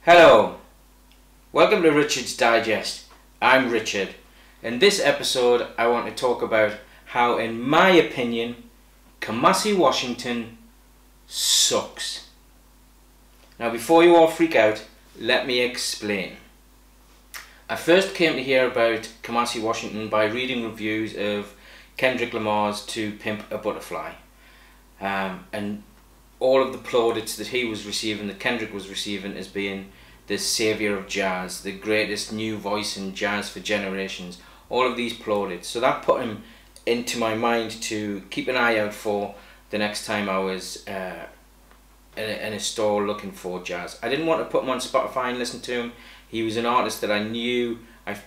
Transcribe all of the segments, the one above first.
Hello, welcome to Richard's Digest. I'm Richard. In this episode I want to talk about how, in my opinion, Kamasi Washington sucks. Now before you all freak out, let me explain. I first came to hear about Kamasi Washington by reading reviews of Kendrick Lamar's To Pimp a Butterfly, and all of the plaudits that he was receiving, that Kendrick was receiving, as being the saviour of jazz, the greatest new voice in jazz for generations, all of these plaudits. So that put him into my mind to keep an eye out for the next time I was in a store looking for jazz. I didn't want to put him on Spotify and listen to him. He was an artist that I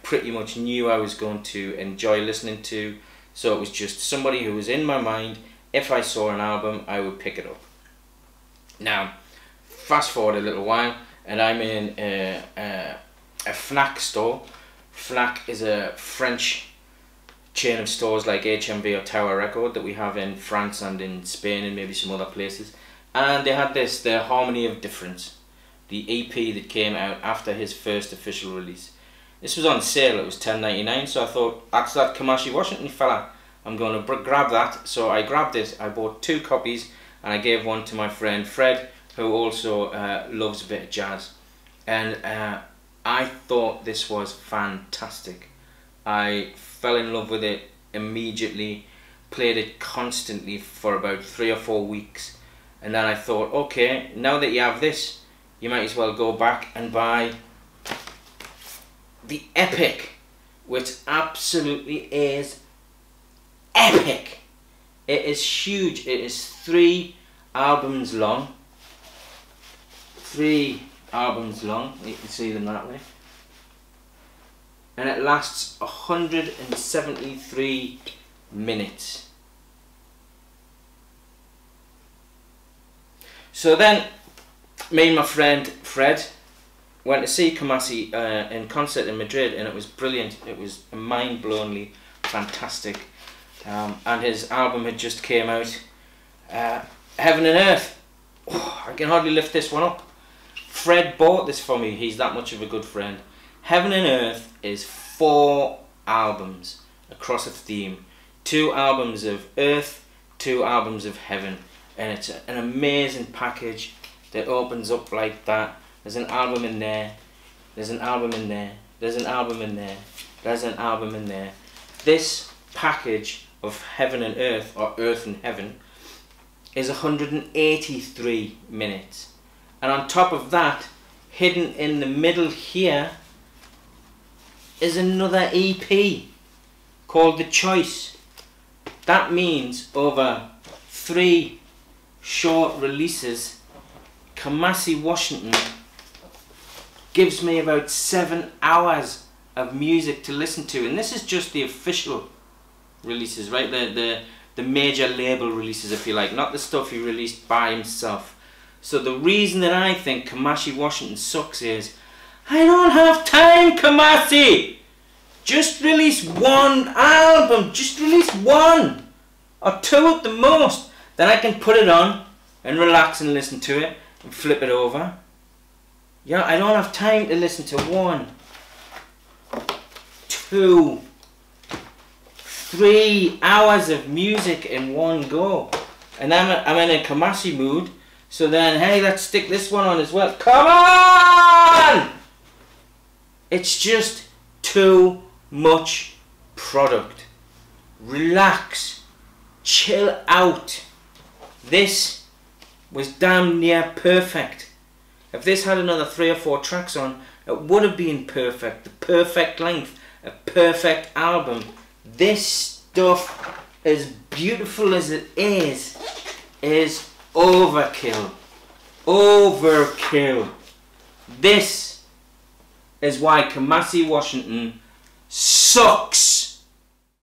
pretty much knew I was going to enjoy listening to, so it was just somebody who was in my mind. If I saw an album, I would pick it up. Now, fast forward a little while, and I'm in a Fnac store. Fnac is a French chain of stores like HMV or Tower Record that we have in France and in Spain and maybe some other places. And they had this, the Harmony of Difference, the EP that came out after his first official release. This was on sale, it was $10.99, so I thought, that's that Kamasi Washington fella, I'm going to grab that. So I grabbed it, I bought 2 copies, and I gave one to my friend Fred, who also loves a bit of jazz. And I thought this was fantastic. I fell in love with it immediately, played it constantly for about 3 or 4 weeks, and then I thought, okay, now that you have this, you might as well go back and buy the Epic, which absolutely is epic. It is huge. It is 3 albums long. 3 albums long. You can see them that way. And it lasts 173 minutes. So then, me and my friend Fred went to see Kamasi in concert in Madrid, and it was brilliant. It was mind-blowingly fantastic. And his album had just came out, Heaven and Earth. Oh, I can hardly lift this one up. Fred bought this for me, he's that much of a good friend. Heaven and Earth is 4 albums across a theme. 2 albums of Earth, 2 albums of Heaven. And it's an amazing package that opens up like that. There's an album in there, there's an album in there, there's an album in there, there's an album in there. This package of Heaven and Earth, or Earth and Heaven, is 183 minutes. And on top of that, hidden in the middle here, is another EP called The Choice. That means over 3 short releases, Kamasi Washington gives me about 7 hours of music to listen to. And this is just the official releases, right? The major label releases, if you like, not the stuff he released by himself. So the reason that I think Kamasi Washington sucks is, I don't have time, Kamasi! Just release 1 album, just release 1 or 2 at the most. Then I can put it on and relax and listen to it and flip it over. Yeah, I don't have time to listen to 1, 2, 3 hours of music in one go. And I'm in a Kamasi mood, so then, hey, let's stick this one on as well. Come on! It's just too much product. Relax. Chill out. This was damn near perfect. If this had another 3 or 4 tracks on, it would have been perfect. The perfect length. A perfect album. This stuff, as beautiful as it is overkill. Overkill. This is why Kamasi Washington sucks.